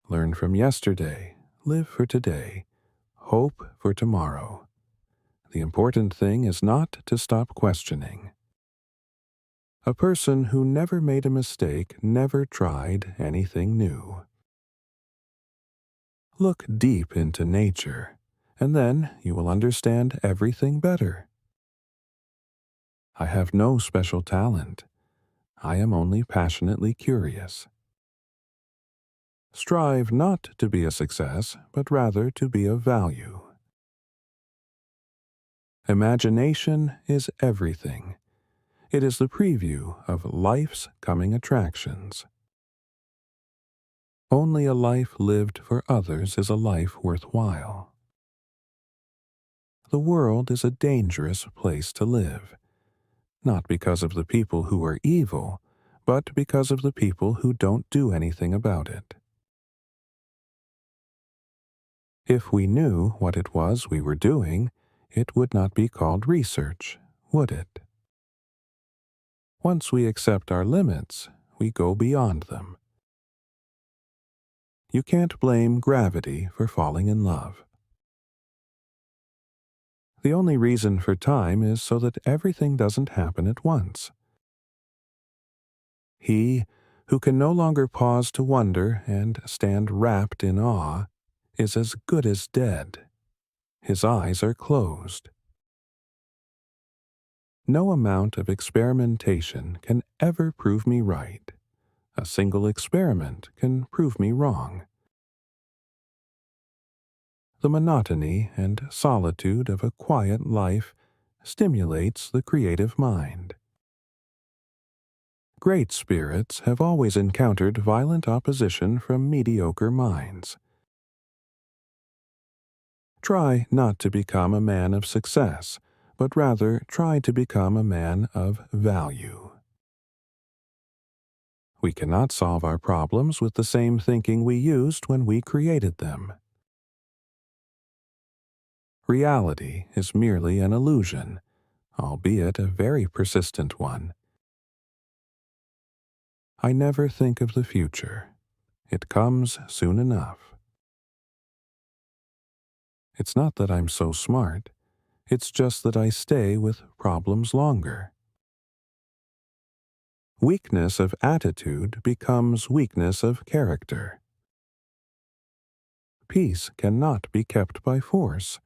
Learn from yesterday, live for today, hope for tomorrow. The important thing is not to stop questioning. A person who never made a mistake never tried anything new. Look deep into nature, and then you will understand everything better. I have no special talent. I am only passionately curious. Strive not to be a success, but rather to be of value. Imagination is everything. It is the preview of life's coming attractions. Only a life lived for others is a life worthwhile. The world is a dangerous place to live, not because of the people who are evil, but because of the people who don't do anything about it. If we knew what it was we were doing, it would not be called research, would it? Once we accept our limits, we go beyond them. You can't blame gravity for falling in love. The only reason for time is so that everything doesn't happen at once. He who can no longer pause to wonder and stand wrapped in awe is as good as dead. His eyes are closed. No amount of experimentation can ever prove me right. A single experiment can prove me wrong. The monotony and solitude of a quiet life stimulates the creative mind. Great spirits have always encountered violent opposition from mediocre minds. Try not to become a man of success, but rather try to become a man of value. We cannot solve our problems with the same thinking we used when we created them. Reality is merely an illusion, albeit a very persistent one. I never think of the future. It comes soon enough. It's not that I'm so smart. It's just that I stay with problems longer. Weakness of attitude becomes weakness of character. Peace cannot be kept by force.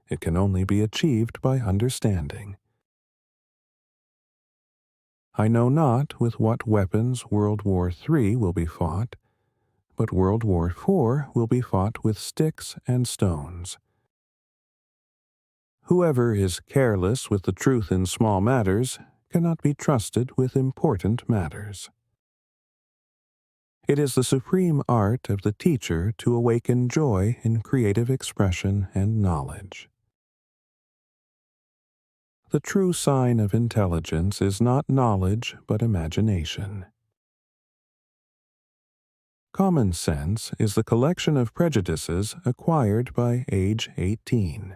It can only be achieved by understanding. I know not with what weapons World War III will be fought, but World War IV will be fought with sticks and stones. Whoever is careless with the truth in small matters cannot be trusted with important matters. It is the supreme art of the teacher to awaken joy in creative expression and knowledge. The true sign of intelligence is not knowledge but imagination. Common sense is the collection of prejudices acquired by age 18.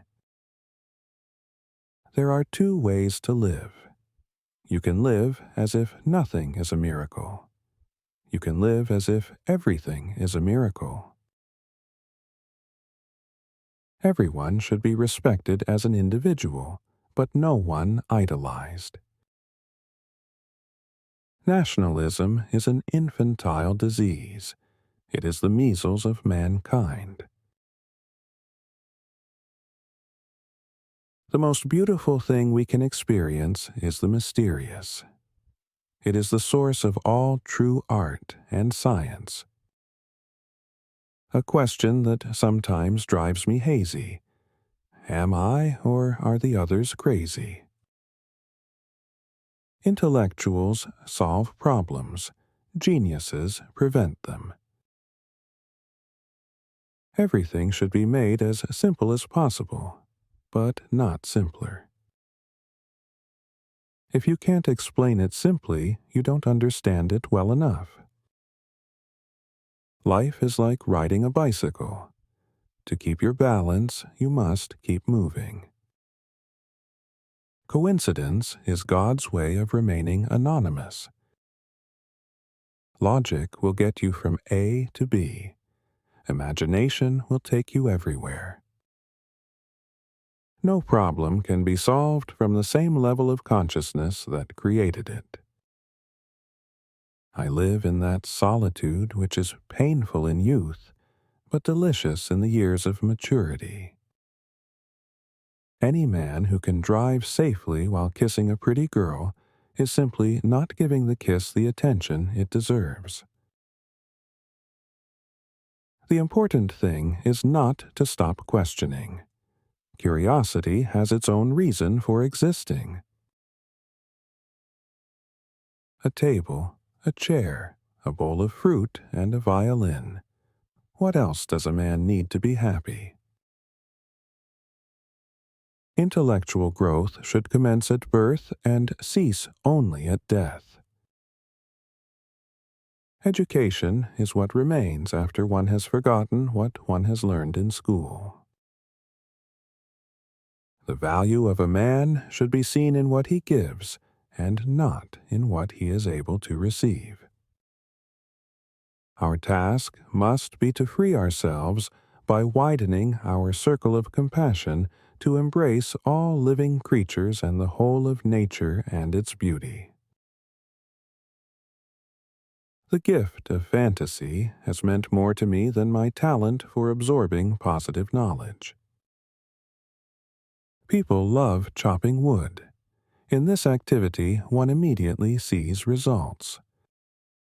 There are two ways to live. You can live as if nothing is a miracle. You can live as if everything is a miracle. Everyone should be respected as an individual, but no one idolized. Nationalism is an infantile disease. It is the measles of mankind. The most beautiful thing we can experience is the mysterious. It is the source of all true art and science. A question that sometimes drives me hazy. Am I, or are the others crazy? Intellectuals solve problems. Geniuses prevent them. Everything should be made as simple as possible, but not simpler. If you can't explain it simply, you don't understand it well enough. Life is like riding a bicycle. To keep your balance, you must keep moving. Coincidence is God's way of remaining anonymous. Logic will get you from A to B, Imagination will take you everywhere. No problem can be solved from the same level of consciousness that created it. I live in that solitude which is painful in youth, but delicious in the years of maturity. Any man who can drive safely while kissing a pretty girl is simply not giving the kiss the attention it deserves. The important thing is not to stop questioning. Curiosity has its own reason for existing. A table, a chair, a bowl of fruit, and a violin. What else does a man need to be happy? Intellectual growth should commence at birth and cease only at death. Education is what remains after one has forgotten what one has learned in school. The value of a man should be seen in what he gives and not in what he is able to receive. Our task must be to free ourselves by widening our circle of compassion to embrace all living creatures and the whole of nature and its beauty. The gift of fantasy has meant more to me than my talent for absorbing positive knowledge. People love chopping wood. In this activity, one immediately sees results.